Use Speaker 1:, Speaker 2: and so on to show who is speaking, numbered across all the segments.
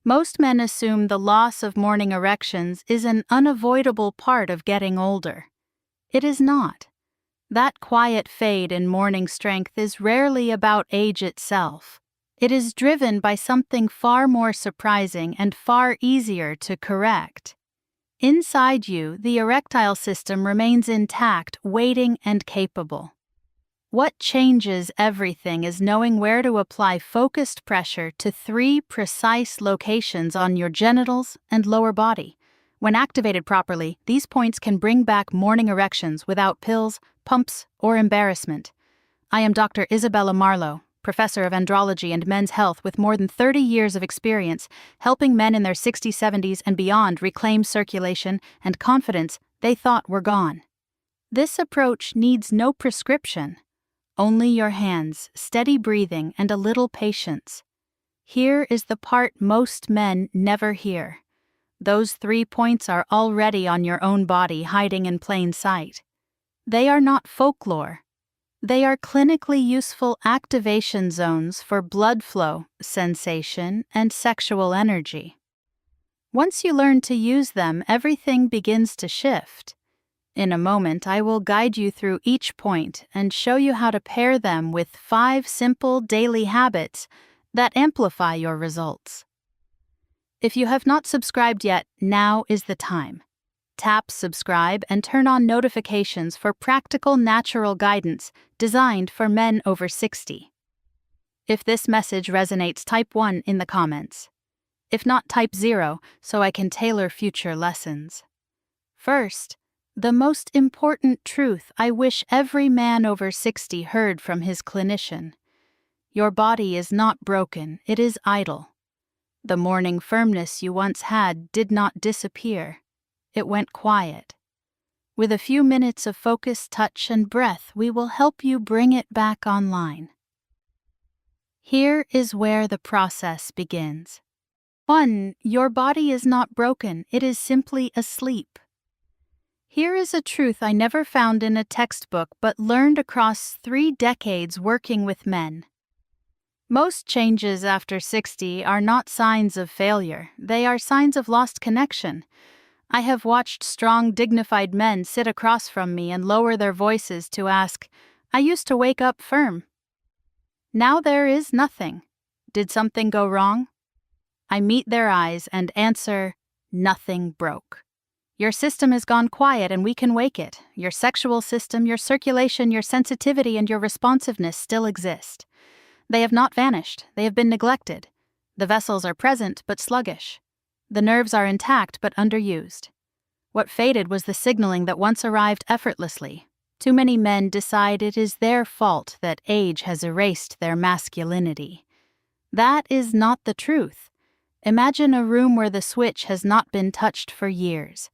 Speaker 1: Most men assume the loss of morning erections is an unavoidable part of getting older. It is not. That quiet fade in morning strength is rarely about age itself. It is driven by something far more surprising and far easier to correct. Inside you, the erectile system remains intact, waiting, and capable. What changes everything is knowing where to apply focused pressure to 3 precise locations on your genitals and lower body. When activated properly, these points can bring back morning erections without pills, pumps, or embarrassment. I am Dr. Isabella Marlowe, professor of andrology and men's health with more than 30 years of experience helping men in their 60s, 70s, and beyond reclaim circulation and confidence they thought were gone. This approach needs no prescription. Only your hands, steady breathing, and a little patience. Here is the part most men never hear. Those 3 points are already on your own body, hiding in plain sight. They are not folklore. They are clinically useful activation zones for blood flow, sensation, and sexual energy. Once you learn to use them, everything begins to shift. In a moment, I will guide you through each point and show you how to pair them with 5 simple daily habits that amplify your results. If you have not subscribed yet, now is the time. Tap subscribe and turn on notifications for practical natural guidance designed for men over 60. If this message resonates, type 1 in the comments. If not, type 0 so I can tailor future lessons. First, the most important truth I wish every man over 60 heard from his clinician. Your body is not broken, it is idle. The morning firmness you once had did not disappear. It went quiet. With a few minutes of focused touch and breath, we will help you bring it back online. Here is where the process begins. 1. Your body is not broken, it is simply asleep. Here is a truth I never found in a textbook but learned across 3 decades working with men. Most changes after 60 are not signs of failure, they are signs of lost connection. I have watched strong, dignified men sit across from me and lower their voices to ask, "I used to wake up firm. Now there is nothing. Did something go wrong?" I meet their eyes and answer, "Nothing broke. Your system has gone quiet and we can wake it. Your sexual system, your circulation, your sensitivity, and your responsiveness still exist. They have not vanished, they have been neglected. The vessels are present but sluggish. The nerves are intact but underused. What faded was the signaling that once arrived effortlessly. Too many men decide it is their fault that age has erased their masculinity. That is not the truth. Imagine a room where the switch has not been touched for years.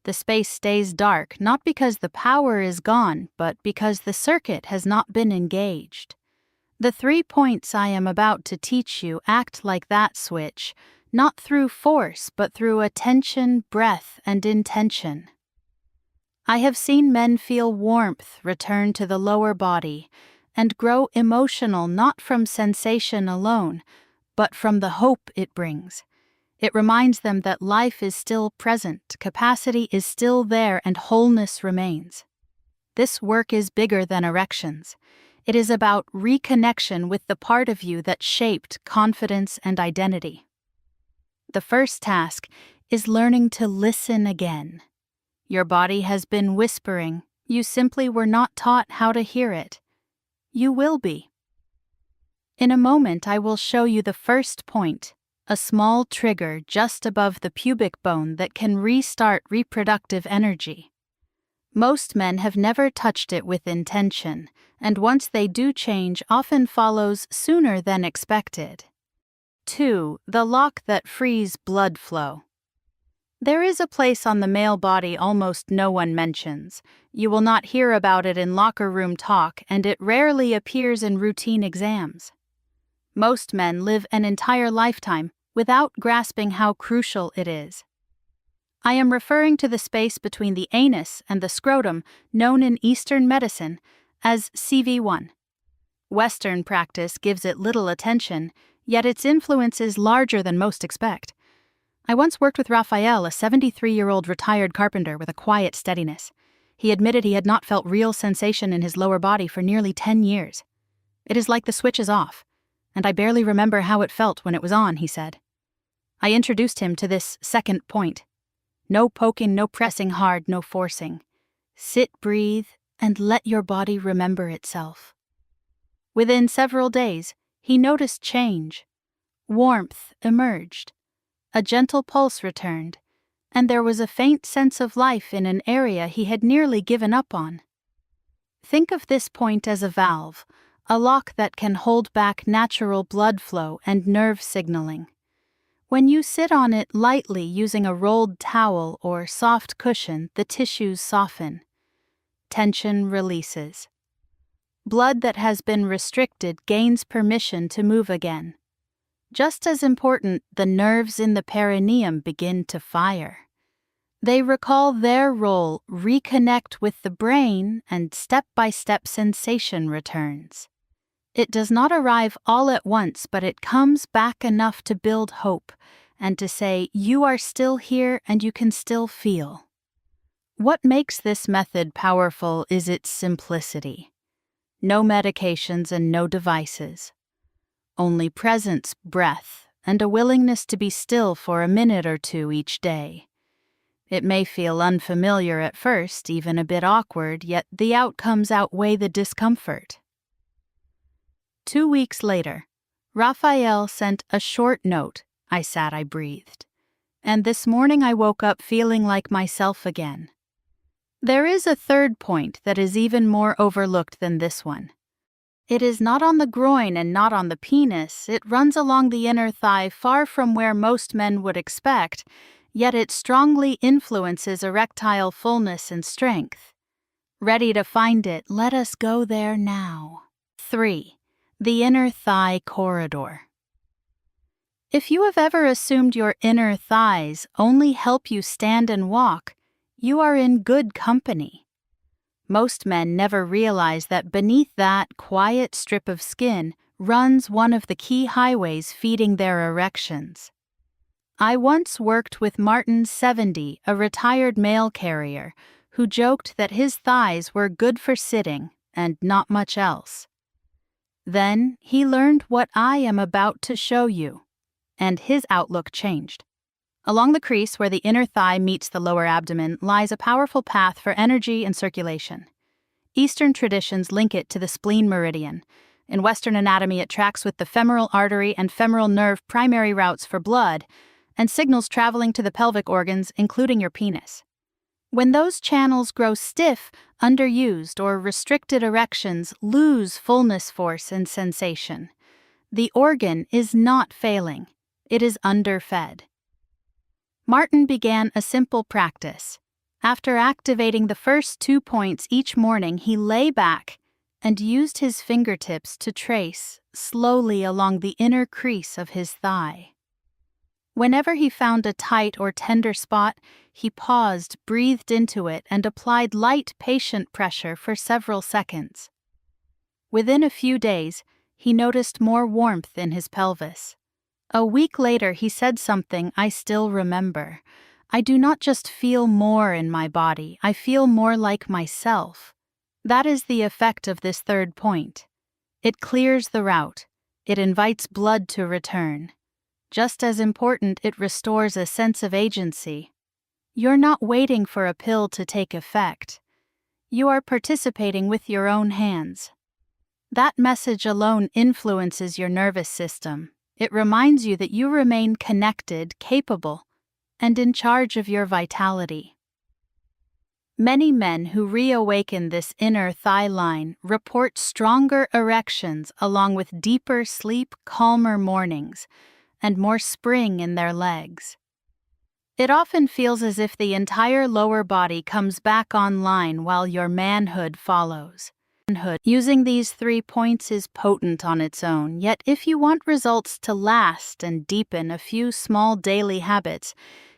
Speaker 1: The space stays dark not because the power is gone, but because the circuit has not been engaged. The 3 points I am about to teach you act like that switch, not through force, but through attention, breath, and intention. I have seen men feel warmth return to the lower body and grow emotional not from sensation alone, but from the hope it brings. It reminds them that life is still present, capacity is still there, and wholeness remains. This work is bigger than erections. It is about reconnection with the part of you that shaped confidence and identity. The first task is learning to listen again. Your body has been whispering, you simply were not taught how to hear it. You will be. In a moment, I will show you the first point, a small trigger just above the pubic bone that can restart reproductive energy. Most men have never touched it with intention, and once they do, change often follows sooner than expected. 2. The lock that frees blood flow. There is a place on the male body almost no one mentions. You will not hear about it in locker room talk, and it rarely appears in routine exams. Most men live an entire lifetime without grasping how crucial it is. I am referring to the space between the anus and the scrotum, known in Eastern medicine as CV1. Western practice gives it little attention, yet its influence is larger than most expect. I once worked with Raphael, a 73-year-old retired carpenter with a quiet steadiness. He admitted he had not felt real sensation in his lower body for nearly 10 years. It is like the switch is off, and I barely remember how it felt when it was on, he said. I introduced him to this second point. No poking, no pressing hard, no forcing. Sit, breathe, and let your body remember itself. Within several days, he noticed change. Warmth emerged. A gentle pulse returned, and there was a faint sense of life in an area he had nearly given up on. Think of this point as a valve, a lock that can hold back natural blood flow and nerve signaling. When you sit on it lightly using a rolled towel or soft cushion, the tissues soften. Tension releases. Blood that has been restricted gains permission to move again. Just as important, the nerves in the perineum begin to fire. They recall their role, reconnect with the brain, and step-by-step sensation returns. It does not arrive all at once, but it comes back enough to build hope and to say, you are still here and you can still feel. What makes this method powerful is its simplicity. No medications and no devices. Only presence, breath, and a willingness to be still for a minute or two each day. It may feel unfamiliar at first, even a bit awkward, yet the outcomes outweigh the discomfort. 2 weeks later, Raphael sent a short note. I breathed. And this morning I woke up feeling like myself again. There is a third point that is even more overlooked than this one. It is not on the groin and not on the penis. It runs along the inner thigh far from where most men would expect, yet it strongly influences erectile fullness and strength. Ready to find it, let us go there now. 3. The inner thigh corridor. If you have ever assumed your inner thighs only help you stand and walk, you are in good company. Most men never realize that beneath that quiet strip of skin runs one of the key highways feeding their erections. I once worked with Martin 70, a retired mail carrier, who joked that his thighs were good for sitting and not much else. Then he learned what I am about to show you, and his outlook changed. Along the crease where the inner thigh meets the lower abdomen lies a powerful path for energy and circulation. Eastern traditions link it to the spleen meridian. In Western anatomy, it tracks with the femoral artery and femoral nerve primary routes for blood and signals traveling to the pelvic organs, including your penis. When those channels grow stiff, underused, or restricted, erections lose fullness, force, and sensation. The organ is not failing. It is underfed. Martin began a simple practice. After activating the first 2 points each morning, he lay back and used his fingertips to trace slowly along the inner crease of his thigh. Whenever he found a tight or tender spot, he paused, breathed into it, and applied light, patient pressure for several seconds. Within a few days, he noticed more warmth in his pelvis. A week later, he said something I still remember. I do not just feel more in my body, I feel more like myself. That is the effect of this third point. It clears the route. It invites blood to return. Just as important, it restores a sense of agency. You're not waiting for a pill to take effect. You are participating with your own hands. That message alone influences your nervous system. It reminds you that you remain connected, capable, and in charge of your vitality. Many men who reawaken this inner thigh line report stronger erections along with deeper sleep, calmer mornings, and more spring in their legs. It often feels as if the entire lower body comes back online while your manhood follows. Using these 3 points is potent on its own, yet if you want results to last and deepen, a few small daily habits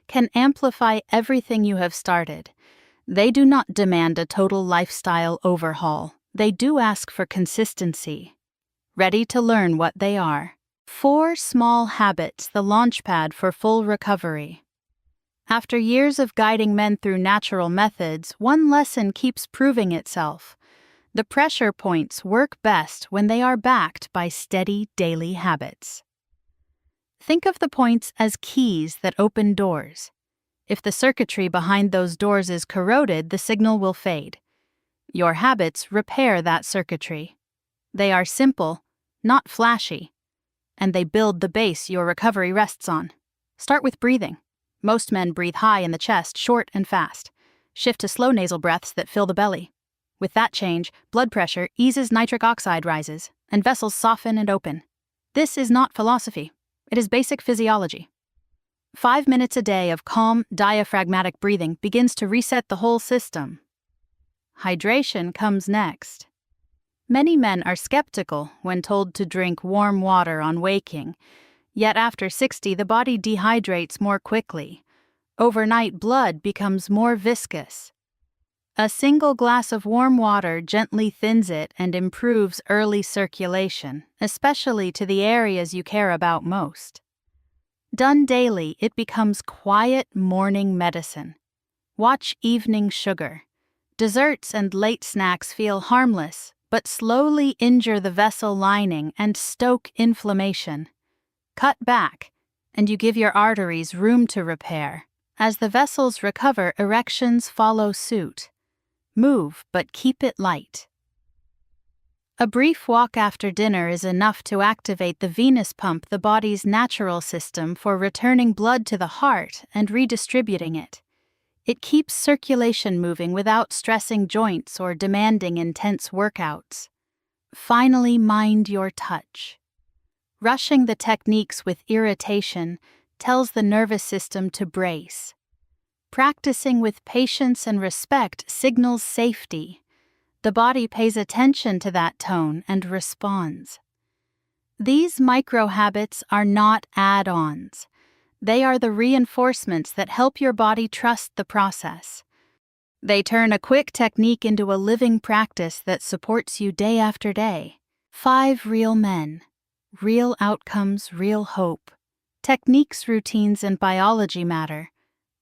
Speaker 1: can amplify everything you have started. They do not demand a total lifestyle overhaul. They do ask for consistency. Ready to learn what they are? 4 small habits, the launchpad for full recovery. After years of guiding men through natural methods, one lesson keeps proving itself. The pressure points work best when they are backed by steady daily habits. Think of the points as keys that open doors. If the circuitry behind those doors is corroded, the signal will fade. Your habits repair that circuitry. They are simple, not flashy, and they build the base your recovery rests on. Start with breathing. Most men breathe high in the chest, short and fast. Shift to slow nasal breaths that fill the belly. With that change, blood pressure eases, nitric oxide rises, and vessels soften and open. This is not philosophy. It is basic physiology. 5 minutes a day of calm, diaphragmatic breathing begins to reset the whole system. Hydration comes next. Many men are skeptical when told to drink warm water on waking, yet after 60 the body dehydrates more quickly. Overnight blood becomes more viscous. A single glass of warm water gently thins it and improves early circulation, especially to the areas you care about most. Done daily, it becomes quiet morning medicine. Watch evening sugar. Desserts and late snacks feel harmless, but slowly injure the vessel lining and stoke inflammation. Cut back, and you give your arteries room to repair. As the vessels recover, erections follow suit. Move, but keep it light. A brief walk after dinner is enough to activate the venous pump, the body's natural system for returning blood to the heart and redistributing it. It keeps circulation moving without stressing joints or demanding intense workouts. Finally, mind your touch. Rushing the techniques with irritation tells the nervous system to brace. Practicing with patience and respect signals safety. The body pays attention to that tone and responds. These micro-habits are not add-ons. They are the reinforcements that help your body trust the process. They turn a quick technique into a living practice that supports you day after day. 5 real men. Real outcomes, real hope. Techniques, routines, and biology matter.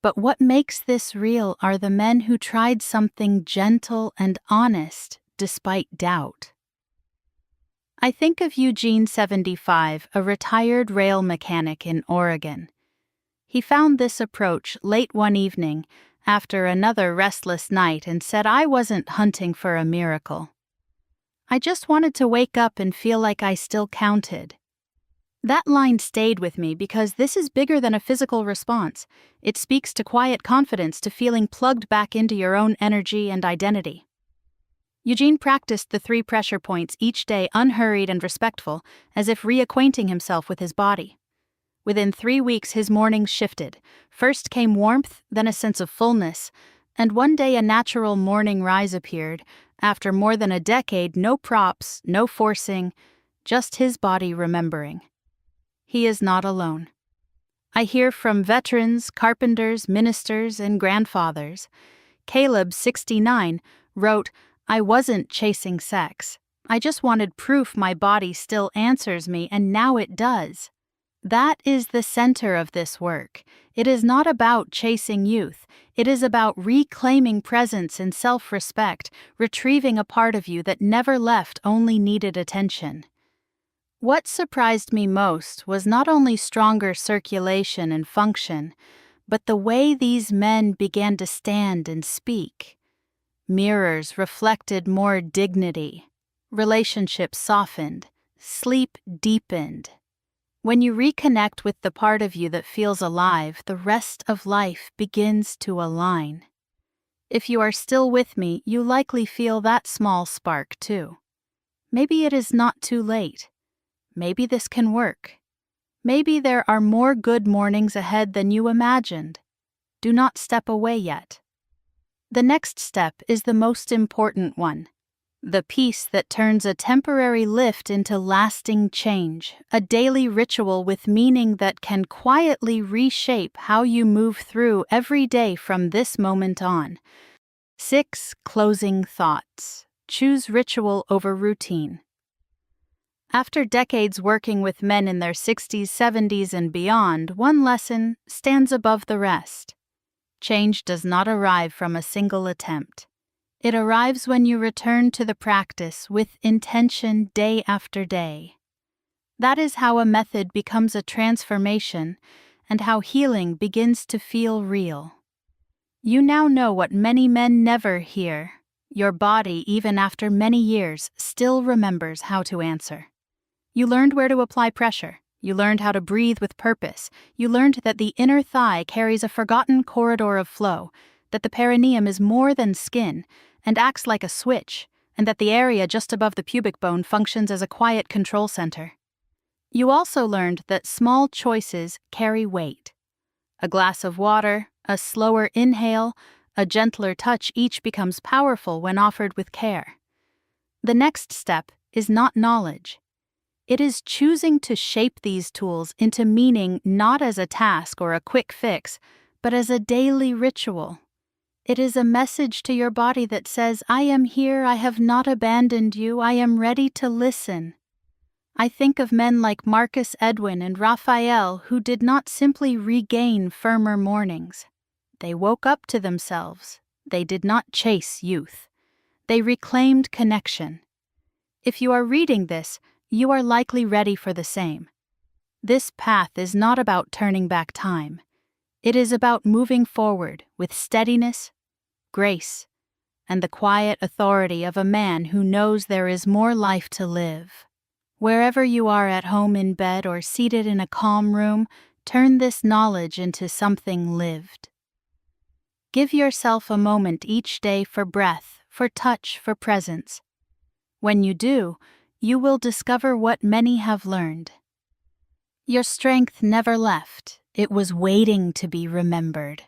Speaker 1: But what makes this real are the men who tried something gentle and honest despite doubt. I think of Eugene, 75, a retired rail mechanic in Oregon. He found this approach late one evening after another restless night and said, "I wasn't hunting for a miracle. I just wanted to wake up and feel like I still counted." That line stayed with me because this is bigger than a physical response. It speaks to quiet confidence, to feeling plugged back into your own energy and identity. Eugene practiced the 3 pressure points each day, unhurried and respectful, as if reacquainting himself with his body. Within 3 weeks, his mornings shifted. First came warmth, then a sense of fullness, and one day a natural morning rise appeared. After more than a decade, no props, no forcing, just his body remembering. He is not alone. I hear from veterans, carpenters, ministers, and grandfathers. Caleb, 69, wrote, "I wasn't chasing sex. I just wanted proof my body still answers me, and now it does." That is the center of this work. It is not about chasing youth. It is about reclaiming presence and self-respect, retrieving a part of you that never left, only needed attention. What surprised me most was not only stronger circulation and function, but the way these men began to stand and speak. Mirrors reflected more dignity. Relationships softened. Sleep deepened. When you reconnect with the part of you that feels alive, the rest of life begins to align. If you are still with me, you likely feel that small spark too. Maybe it is not too late. Maybe this can work. Maybe there are more good mornings ahead than you imagined. Do not step away yet. The next step is the most important one. The piece that turns a temporary lift into lasting change, a daily ritual with meaning that can quietly reshape how you move through every day from this moment on. 6 closing thoughts. Choose ritual over routine. After decades working with men in their 60s, 70s, and beyond, one lesson stands above the rest. Change does not arrive from a single attempt. It arrives when you return to the practice with intention day after day. That is how a method becomes a transformation and how healing begins to feel real. You now know what many men never hear. Your body, even after many years, still remembers how to answer. You learned where to apply pressure. You learned how to breathe with purpose. You learned that the inner thigh carries a forgotten corridor of flow, that the perineum is more than skin and acts like a switch, and that the area just above the pubic bone functions as a quiet control center. You also learned that small choices carry weight. A glass of water, a slower inhale, a gentler touch each becomes powerful when offered with care. The next step is not knowledge. It is choosing to shape these tools into meaning not as a task or a quick fix, but as a daily ritual. It is a message to your body that says, I am here, I have not abandoned you, I am ready to listen. I think of men like Marcus Edwin and Raphael who did not simply regain firmer mornings. They woke up to themselves. They did not chase youth. They reclaimed connection. If you are reading this, you are likely ready for the same. This path is not about turning back time. It is about moving forward with steadiness, grace, and the quiet authority of a man who knows there is more life to live. Wherever you are, at home, in bed, or seated in a calm room, turn this knowledge into something lived. Give yourself a moment each day for breath, for touch, for presence. When you do, you will discover what many have learned. Your strength never left. It was waiting to be remembered.